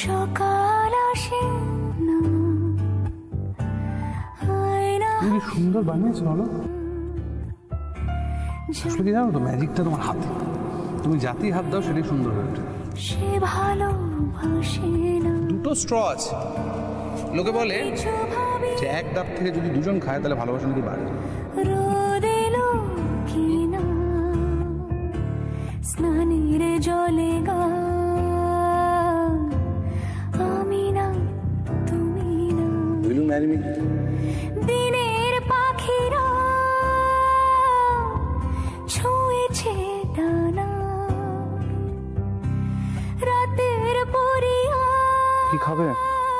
সকাল আসে না। তুমি সুন্দর বানিয়েছো বলো। আসলে কি জানো তো, ম্যাজিকটা তোমার হাতে, তুমি যাতেই হাত দাও সেটাই সুন্দর হয়ে ওঠে। সে ভালোবাসে না। দুটো স্ট্র আছে, লোকে বলে যে এক ডাব থেকে যদি দুজন খায় তাহলে ভালোবাসা নাকি বাড়ে। রোদ এলো কিনা স্নানের জলে গা, আমি না তুমি না। Will you marry me? দিনের পাখিরা ছুঁয়েছে ডানা, রাতের পরিয়া কি খাবে?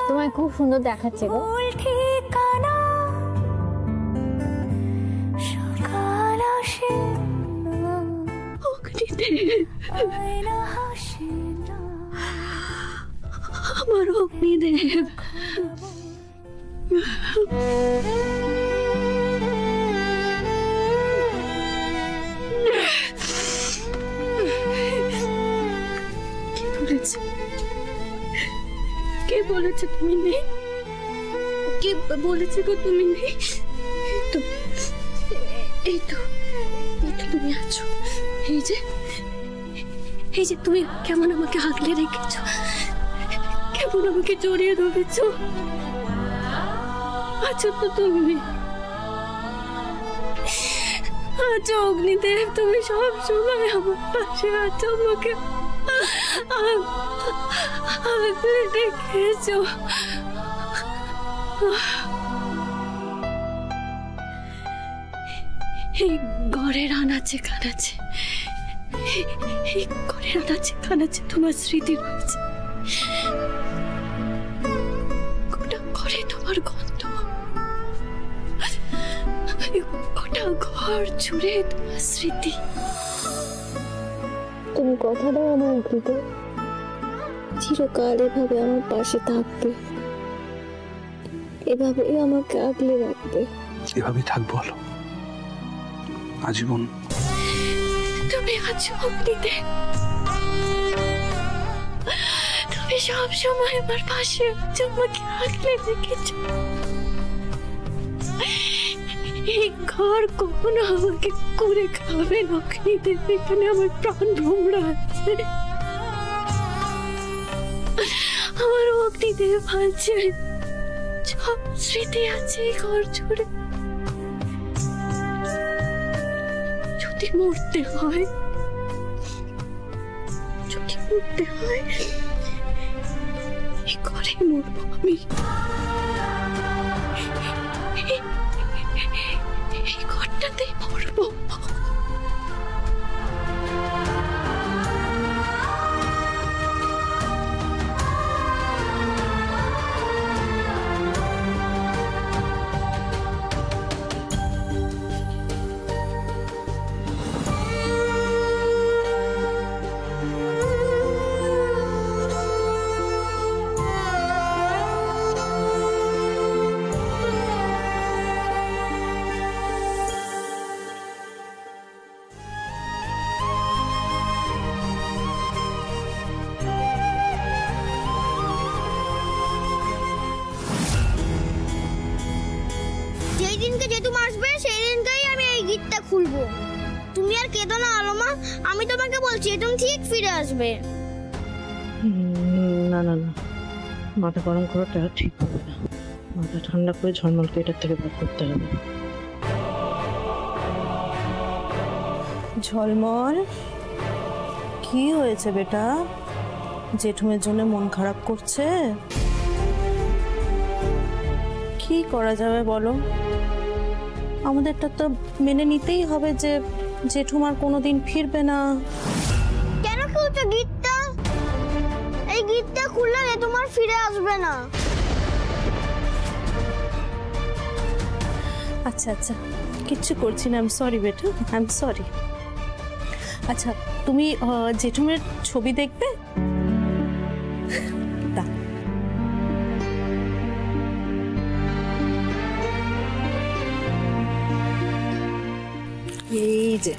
তোমায় খুব সুন্দর দেখাচ্ছে গো। ভুল ঠিকানা সকাল আসে না, আয়না হাসে না। আমার অগ্নিদেব, কে বলেছে তুমি নেই? কে বলেছে গো তুমি নেই? এই তো তুমি আছো। এই যে তুমি কেমন আমাকে আগলে রেখেছো, কেমন আমাকে জড়িয়ে ধরেছো। আছো তো তুমি, আছো অগ্নিদেব, তুমি সব সময় আমার পাশে আছো, আমাকে আগলে রেখেছো। এই ঘরের আনাচে কানাচে, এই ঘরের আনাচে কানাচে তোমার স্মৃতি রয়েছে। গোটা ঘরে তোমার গন্ধ, গোটা ঘর জুড়ে তোমার স্মৃতি। তুমি কথা দাও আমার অগ্নিতে, চিরকাল এভাবে আমার পাশে থাকবে, এভাবে আমাকে আগলে রাখবে। এভাবেই থাকবো বলো আজীবন। তুমি আছো অগ্নিতে, তুমি সব সময় আমার পাশে আছো, আমাকে আগলে রেখেছো। এই ঘর কখনো আমাকে করে খাবে না অগ্নিদেব, এখানে আমার প্রাণ ভোমরা আছে, আমার অগ্নিদেব আছে, সব স্মৃতি আছে এই ঘর জুড়ে। যদি মরতে হয় এই ঘরে মরবো আমি, এই ঘরটাতেই মরবো। খুলবো। তুমি আর কেঁদো না আলোমা, আমি তোমাকে বলছি তুমি ঠিক ফিরে আসবে। না না না, মাথা গরম করাটা ঠিক হবে না, মাথা ঠান্ডা করে ঝলমলকে এটার থেকে বের করতে হবে। ঝলমল, কি হয়েছে বেটা? জেঠুমের জন্য মন খারাপ করছে? কি করা যাবে বলো? আমাদেরটা তো মেনে নিতেই হবে যে জেঠুমার কোনোদিন ফিরবে না। কেন খুলছো গিটটা? এই গিটটা খুললে তোমার ফিরে আসবে না। আচ্ছা আচ্ছা, কিচ্ছু করছি না, আই এম সরি বেটা, আই এম সরি। আচ্ছা, তুমি জেঠুমের ছবি দেখবে? এই যে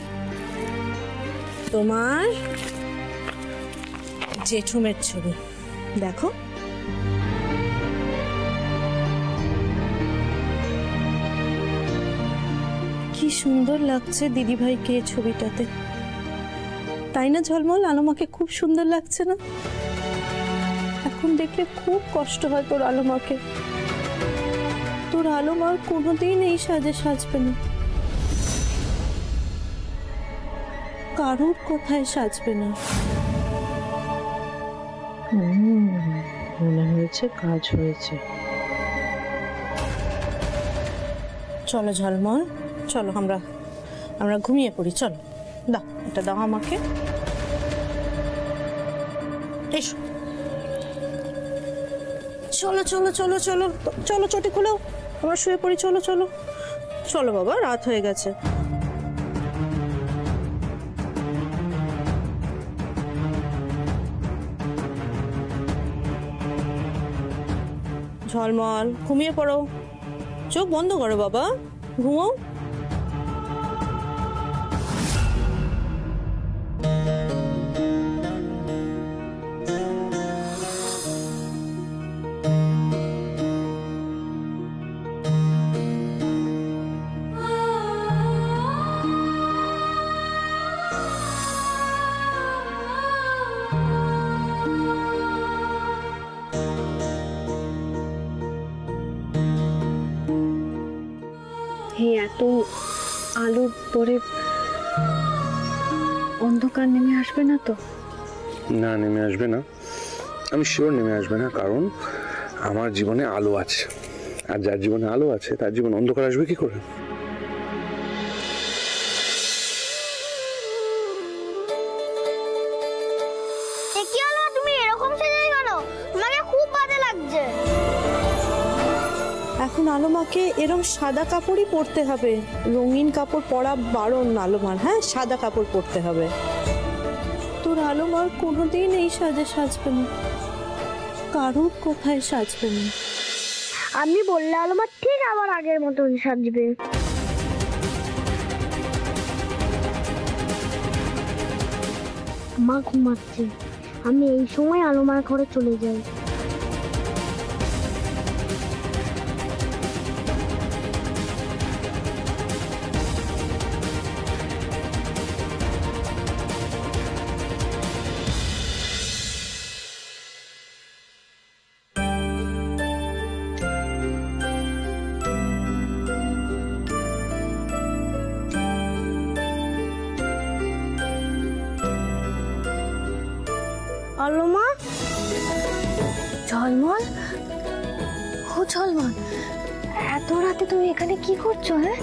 তোমার জেঠুমের ছবি, দেখো। কি সুন্দর লাগছে দিদিভাইকে ছবিটাতে, তাই না ঝলমল? আলোমাকে খুব সুন্দর লাগছে না? এখন দেখলে খুব কষ্ট হয় তোর আলোমাকে। তোর আলোমার কোনোদিন এই সাজে সাজবে না, কারোর কথায় সাজবে না। মনে হয়েছে কাজ হয়েছে। চলো ঝলমল, চলো আমরা ঘুমিয়ে পড়ি। চলো, দাও এটা, দাও আমাকে। এসো, চলো চলো চলো চলো চলো, চটি খুলো, আমরা শুয়ে পড়ি। চলো চলো চলো বাবা, রাত হয়ে গেছে। ঝলমল, ঘুমিয়ে পড়ো, চোখ বন্ধ করো বাবা, ঘুমাও। এত আলোর পরে অন্ধকার নেমে আসবে না তো? না, নেমে আসবে না, আমি শিওর নেমে আসবে না, কারণ আমার জীবনে আলো আছে, আর যার জীবনে আলো আছে তার জীবনে অন্ধকার আসবে কি করে? কি হলো, তুমি এরকম সেজে কেন? তোমাকে খুব বাজে লাগছে। এখন আলোমাকে এরকম সাদা কাপড়ই পরতে হবে, রঙিন কাপড় পরা বারণ আলোমার। হ্যাঁ, সাদা কাপড় পরতে হবে। তোর আলোমার কোনোদিন এই সাজে সাজবে না, কারোর কোথায় সাজবে না। আমি বললে আলোমা ঠিক আবার আগের মতন সাজবে। মা ঘুমাচ্ছে, আমি এই সময় আলোমার ঘরে চলে যাই। আলোমা, ঝলমল, ও ঝলমল, এত রাতে তুমি এখানে কি করছো? হ্যাঁ,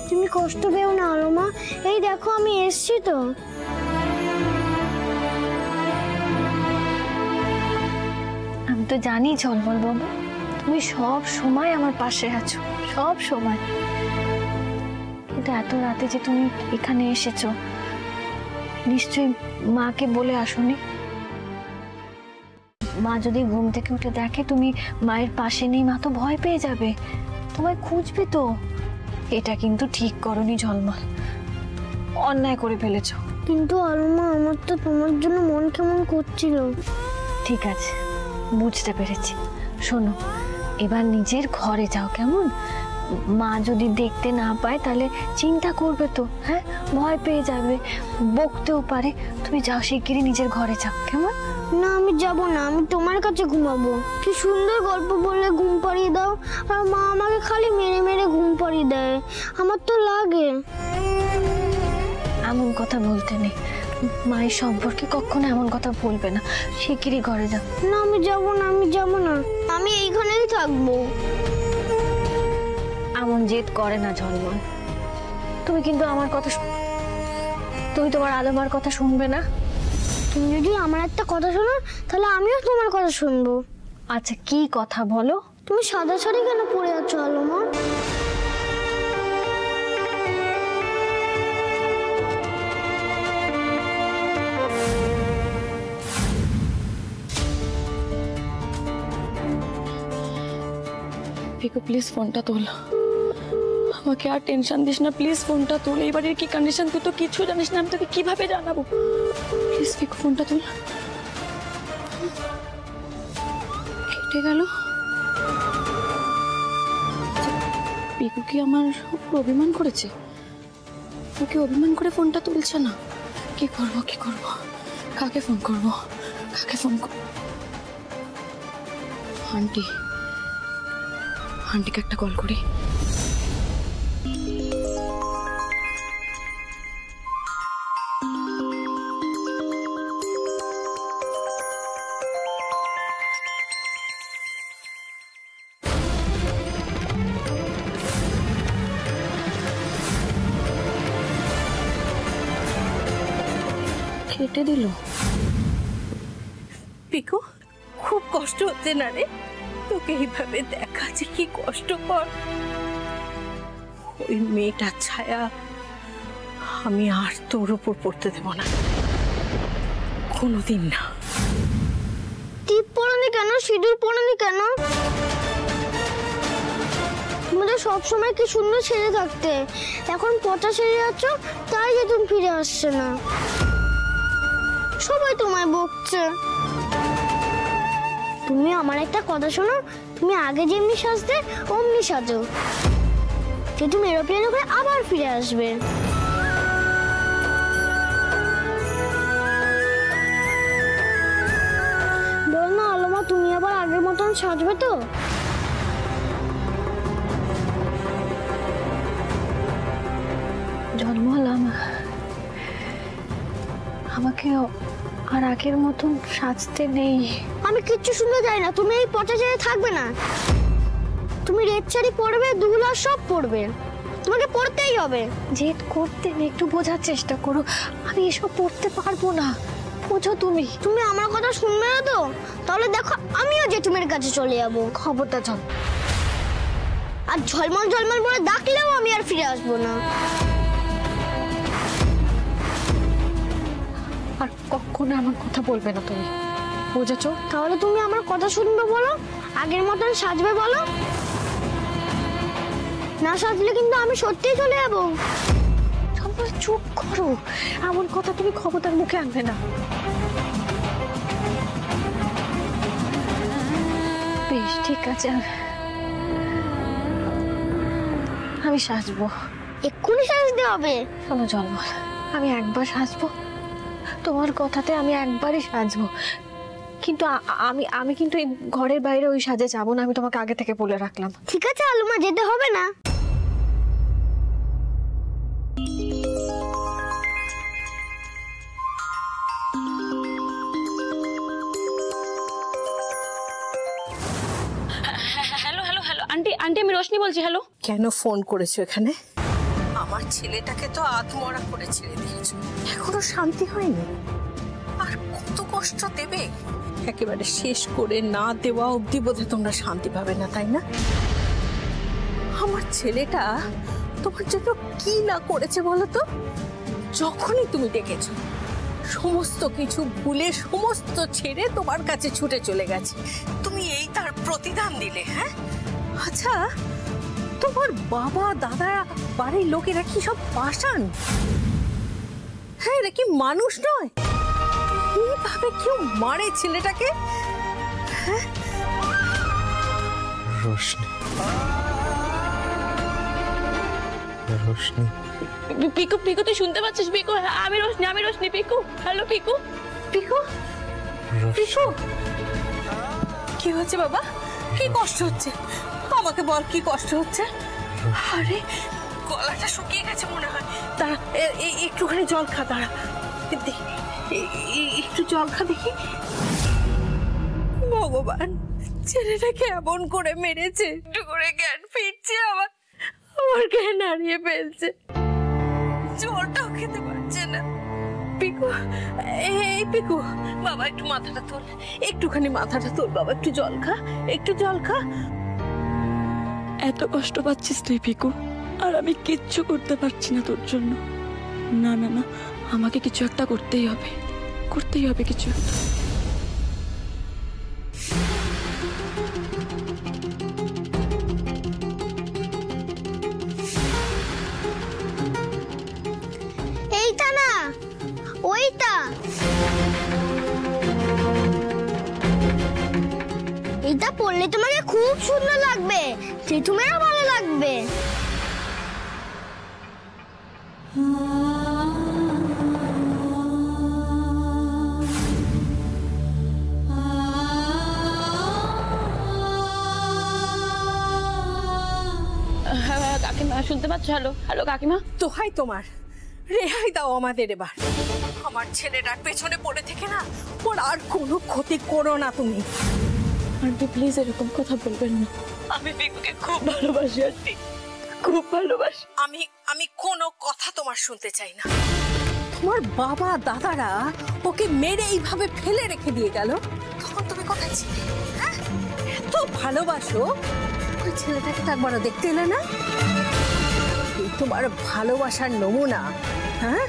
তুমি কষ্ট পেও না আলোমা, এই দেখো আমি এসছি তো। আমি তো জানি ঝলমল বাবু, তুমি সব সময় আমার পাশে আছো, সব সময়। কিন্তু এত রাতে যে তুমি এখানে এসেছো, নিশ্চয়ই মাকে বলে আসোনি? মা যদি ঘুম থেকে উঠে দেখে তুমি মায়ের পাশে নেই, মা তো ভয় পেয়ে যাবে, তোমায় খুঁজবে তো। এটা কিন্তু ঠিক করনি ঝলমল, অন্যায় করে ফেলেছো। কিন্তু আলোমা, আমার তো তোমার জন্য মন কেমন করছিল। ঠিক আছে, বুঝতে পেরেছি। শোনো, এবার নিজের ঘরে যাও, কেমন? মা যদি দেখতে না পায় তাহলে চিন্তা করবে তো, হ্যাঁ, ভয় পেয়ে যাবে, বকতেও পারে। তুমি যাও, শিগগিরই নিজের ঘরে যাও, কেমন? না, আমি যাব না, আমি তোমার কাছে ঘুমাবো। কি সুন্দর গল্প বললে ঘুম পাড়িয়ে দাও, আর মা আমাকে খালি মেরে মেরে ঘুম পাড়িয়ে দেয়, আমার তো লাগে। এমন কথা বলতে নেই, মায়ের সম্পর্কে কখনো এমন কথা বলবে না। শিগগিরই ঘরে যাও। না, আমি যাব না, আমি যাব না, আমি এইখানেই থাকবো। এমন জেদ করে না ঝলমল, তুমি কিন্তু আমার কথা তুমি তোমার আলোমার কথা শুনবে না? তুমি যদি আমার একটা কথা শোনো, তাহলে আমিও তোমার কথা শুনবো। আচ্ছা, কি কথা বলো? তুমি সাদা শাড়ি কেন পরে আছো আলোমা? পিকু, প্লিজ ফোনটা তোল, আমাকে আর টেনশন দিস না, প্লিজ ফোনটা তোল। এই বাড়ির কি কন্ডিশন তুই তো কিছু জানিস না, আমি তোকে কিভাবে জানাবো? প্লিজ পিকু, ফোনটা তোল। কি কেটে গেল। পিকু কি আমার উপর অভিমান করেছে? ওকে অভিমান করে ফোনটা তুলছে না। কি করব কি করব, কাকে ফোন করব, কাকে ফোন করব? আন্টিকে একটা কল করি। কেটে দিল। পিকু, খুব কষ্ট হচ্ছে না রে? তোকে এইভাবে দেখা যে কি কষ্টকর। ওই মেয়েটার ছায়া আমি আর তোর উপর পড়তে দেব না, কোনোদিন না। টিপ পড়ানি কেন, সিঁদুর পড়ানি কেন? তোমাদের সবসময় কি সুন্দর ছেড়ে থাকতে, এখন পচা ছেড়ে যাচ্ছ, তাই যে তুমি ফিরে আসছে না। সবাই তোমায় বকছে। তুমি আমার একটা কথা শোনো, তুমি আগে যেমনি সাজতে অমনি সাজো, যে তুমি এরোপ্লেনে করে আবার ফিরে আসবে। বল না আলোমা, তুমি আবার আগের মতন সাজবে তো? ঝলমল, আমাকে আর আগের মতন সাজতে নেই। আমি কিচ্ছু শুনতে চাই না, তুমি এই পচা ছেড়ে থাকবে না। তুমি রেড শাড়ি পরবে, দুগুলা সব পরবে, তোমাকে পরতেই হবে। জেদ করতে নেই, একটু বোঝার চেষ্টা করো। আমি এসব পড়তে পারবো না, বোঝো তুমি। তুমি আমার কথা শুনবে না তো? তাহলে দেখো আমিও জেঠুমের কাছে চলে যাবো। খবরটা চল। আর ঝলমল ঝলমল বলে ডাকলেও আমি আর ফিরে আসবো না। আর কখনো আমার কথা বলবে না তুমি, বুঝেছো? তাহলে তুমি আমার কথা শুনবে বলো, আগের মতন সাজবে বলো। না সাজলে কিন্তু আমি সত্যিই চলে যাবো। চুপ করো, এমন কথা তুমি খবরদার মুখে আনবে না। বেশ ঠিক আছে, আমি সাজবো। এক্ষুনি সাজতে হবে? শোনো ঝলমল, আমি একবার সাজবো, তোমার কথাতে আমি একবারই সাজবো, কিন্তু আমি কিন্তু এই ঘরের বাইরে ওই সাজে যাবো না, আমি তোমাকে আগে থেকে বলে রাখলাম। ঠিক আছে আলুমা, যেতে হবে না। হ্যালো হ্যালো হ্যালো আন্টি, আমি রোশনি বলছি। হ্যালো। কেন ফোন করেছো এখানে? আমার ছেলেটাকে তো আত্মহত্যা করে ছেড়ে দিয়েছো, এখনো শান্তি হয়নি? আর কত কষ্ট দেবে? একেবারে শেষ করে না দেওয়া অবধি বোধহয় তোমরা শান্তি পাবে না, তাই না? আমার ছেলেটা তোমার জন্য কি না করেছে বলো তো? যখনই তুমি ডেকেছো সমস্ত কিছু ভুলে, সমস্ত ছেড়ে তোমার কাছে ছুটে চলে গেছে। তুমি এই তার প্রতিদান দিলে? হ্যাঁ, আচ্ছা তোমার বাবা দাদা বাড়ির লোকেরা কি সব পাষাণ? হ্যাঁ, এরা কি মানুষ নয়? এইভাবে কেউ মারে ছেলেটাকে? হ্যাঁ রোশনি, রোশনি, পিকু, তুই শুনতে পাচ্ছিস? পিকু, আমি রোশনি। পিকু, হ্যালো পিকু। পিকু, কি হচ্ছে বাবা? কি কষ্ট হচ্ছে? আমাকে বল, কি কষ্ট হচ্ছে? আরে গলাটা শুকিয়ে গেছে মনে হয়। দাঁড়া, একটুখানি জল খা। দাঁড়া, একটু জল খা দেখি। ভগবান, ছেলেটাকে এমন করে মেরেছে, একটু করে জ্ঞান ফিরছে, আমার জ্ঞান হারিয়ে ফেলছে, জলটাও খেতে পারছে না। পিকু, এই পিকু বাবা, একটু মাথাটা তোল, একটুখানি মাথাটা তোল বাবা, একটু জল খা। এত কষ্ট পাচ্ছিস তুই পিকু, আর আমি কিচ্ছু করতে পারছি না তোর জন্য। না, আমাকে কিছু একটা করতেই হবে কিছু একটা। এইটা না, ওইটা। এইটা পরলে তোমাকে খুব সুন্দর লাগবে, জেঠুমেরও ভালো লাগবে। কাকিমা শুনতে পাচ্ছ? হ্যালো হ্যালো কাকিমা। দোহাই তোমার, রেহাই দাও আমাদের এবার। আমার ছেলেটার পেছনে পড়ে থেকে না ওর আর কোনো ক্ষতি করো না তুমি। আন্টি প্লিজ এরকম কথা বলবেন না, আমি পিকুকে খুব ভালোবাসি আন্টি, খুব ভালোবাসি। আমি কোনো কথা তোমার শুনতে চাই না। তোমার বাবা দাদারা ওকে মেরে এইভাবে ফেলে রেখে দিয়ে গেল, তখন তুমি কোথায় ছিলে? হ্যাঁ, এত ভালোবাসো, ওই ছেলেটাকে তো একবারও দেখতে এলে না? তোমার ভালোবাসার নমুনা। হ্যাঁ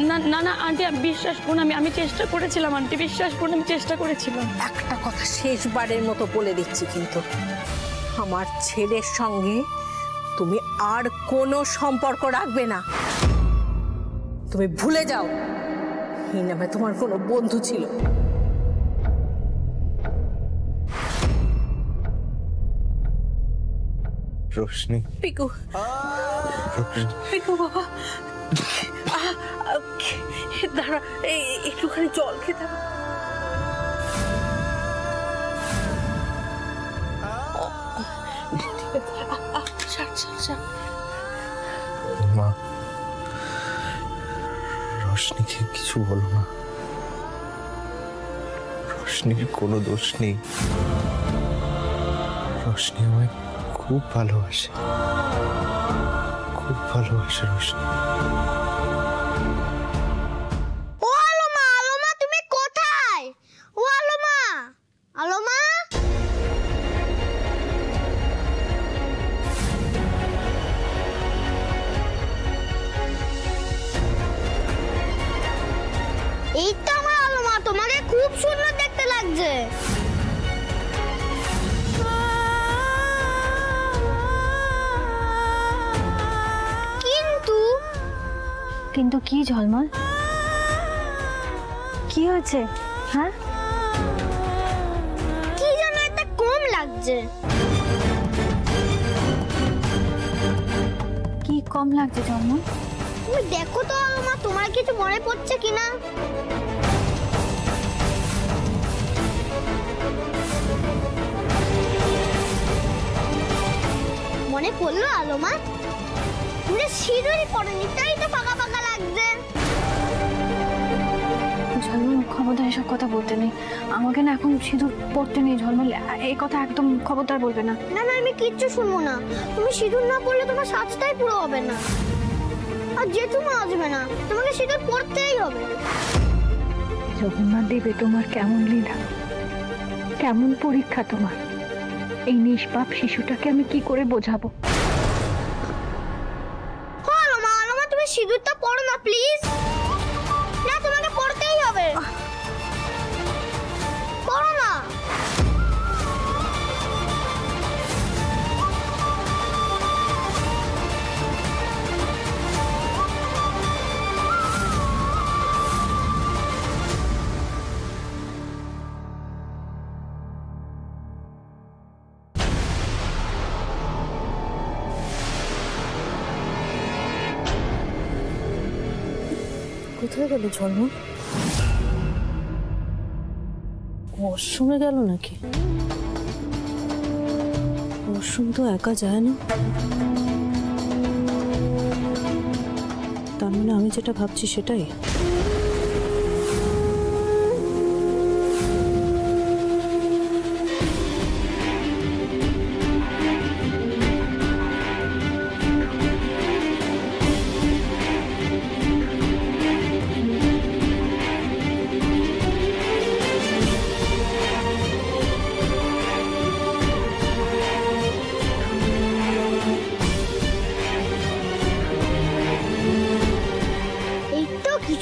না না না আন্টি, আমি বিশ্বাস করুন, আমি চেষ্টা করেছিলাম আন্টি, বিশ্বাস করুন আমি চেষ্টা করেছিলাম। একটা কথা শেষবারের মতো বলে দিচ্ছি, কিন্তু আমার ছেলের সঙ্গে তুমি আর কোনো সম্পর্ক রাখবে না। তুমি ভুলে যাও এই নামে তোমার কোনো বন্ধু ছিল। রোশনি, পিকু, পিকু বাবা, দাঁড়া, একটুখানি জল খেতে হবে। মা, রোশনিকে কিছু বলো না। রোশনির কোনো দোষ নেই। রোশনি আমায় খুব ভালোবাসে, খুব ভালোবাসে রোশনি। ও আলোমা, আলোমা তুমি কোথায়? ও আলোমা, আলোমা। এই তো আমার আলোমা, তোমাকে খুব সুন্দর দেখতে লাগছে। কিন্তু কি ঝলমল, কি হয়েছে? হ্যাঁ, কি যেন একটা কম লাগছে। কি কম লাগছে ঝলমল? তুমি দেখো তো আলোমা, তোমার কিছু মনে পড়ছে কিনা? মনে পড়লো আলোমা? তুমি সিঁদুরই পড়েনি, তাই তো ফাঁকা ফাঁকা লাগছে। ঝলমল খবরদার এসব কথা বলতে নেই, আমাকে না এখন সিঁদুর পড়তে নেই। ঝলমল এই কথা একদম খবরদার বলবে না। না না, আমি কিচ্ছু শুনবো না। তুমি সিঁদুর না পড়লে তোমার সাজটাই পুরো হবে না, আর জেঠুমা আসবে না, তোমাকে সিঁদুর পড়তেই হবে। জগন্নাথ দেবে তোমার কেমন লীলা, কেমন পরীক্ষা তোমার। এই নিষ্পাপ শিশুটাকে আমি কি করে বোঝাবো? আলোমা, আলোমা তুমি সিঁদুরটা পড়ো না প্লিজ। না, তোমাকে পড়তেই হবে, পড়ো না। কোথায় গেল ঝলমল? ওয়াশরুমে গেল নাকি? ওয়াশরুম তো একা যায় না। তার মানে আমি যেটা ভাবছি সেটাই।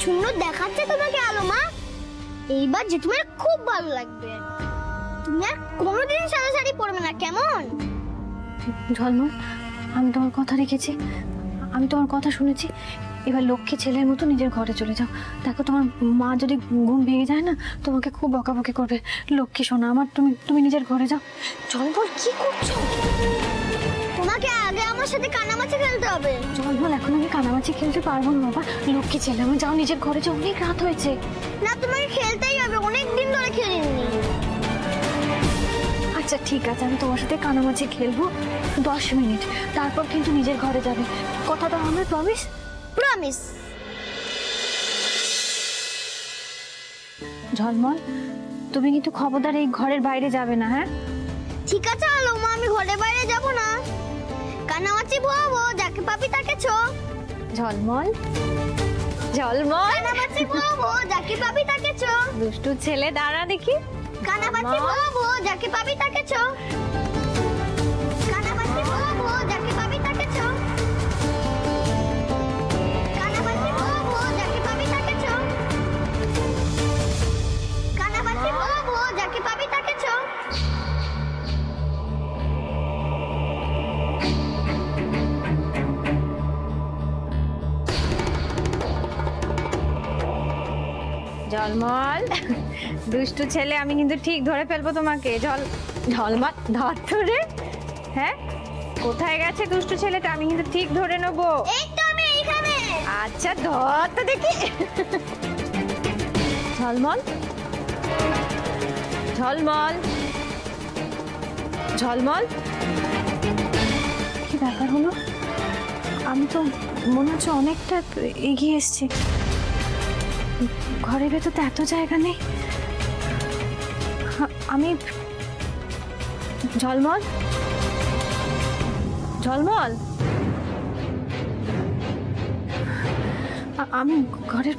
সুন্দর দেখাচ্ছে তোমাকে আলোমা, এইবার যে তোমার খুব ভালো লাগবে। তুমি আর কোনোদিন সাদা শাড়ি পরবে না, কেমন? ঝলমল, আমি তোমার কথা রেখেছি, আমি তোমার কথা শুনেছি, এবার লক্ষ্মী ছেলের মতো নিজের ঘরে চলে যাও। দেখো তোমার মা যদি ঘুম ভেঙে যায় না, তোমাকে খুব বকাবকি করবে। লক্ষ্মী সোনা আমার, তুমি নিজের ঘরে যাও। ঝলমল কি করছো? তোমাকে আগে আমার সাথে কানামাছি খেলতে হবে। ঝলমল এখন আমি কানামাছি খেলতে পারবো না বাবা। লক্ষ্মী ছেলে আমার, যাও নিজের ঘরে যাও, অনেক রাত হয়েছে। না, তোমাকে খেলতেই হবে, অনেক দিন ধরে খেলিনি। আচ্ছা ঠিক আছে, আমি তোমার সাথে কানামাছি খেলবো 10 মিনিট, তারপর কিন্তু নিজের ঘরে যাবে। কথা দাও আমার, প্রমিস? প্রমিস। ঝলমল তুমি কিন্তু খবরদার এই ঘরের বাইরে যাবে না, হ্যাঁ? ঠিক আছে আলো মা, আমি ঘরে বাইরে যাব না। কানামাছি ভোয়াবো, যাকে পাবি তাকে ছো। ঝলমল ঝলমল কানামাছি ভোয়াবো, যাকে পাবি তাকে ছো। দুষ্টু ছেলে, দাঁড়া দেখি। কানামাছি ভোয়াবো, যাকে পাবি তাকে ছো। কানামাছি ভোয়াবো, যাকে পাবি তাকে ছো। কানামাছি ভোয়াবো, যাকে পাবি তাকে ছো। কানামাছি ভোয়াবো, যাকে পাবি তাকে ছো। ঝলমল দুষ্টু ছেলে, আমি কিন্তু ঠিক ধরে ফেলবো তোমাকে। ঝলমল ধর ধরে, হ্যাঁ কোথায় গেছে দুষ্টু ছেলেটা? আমি কিন্তু ঠিক ধরে নেবো। এই তো আমি এইখানে। আচ্ছা ধর তো দেখি। ঝলমল ঝলমল ঝলমল, কি ব্যাপার হলো? আমি তো মনে হচ্ছে অনেকটা এগিয়ে এসেছি। ঘরের ভেতর তো এত জায়গা নেই। আমি ঝলমল ঝলমল, আমি ঘরের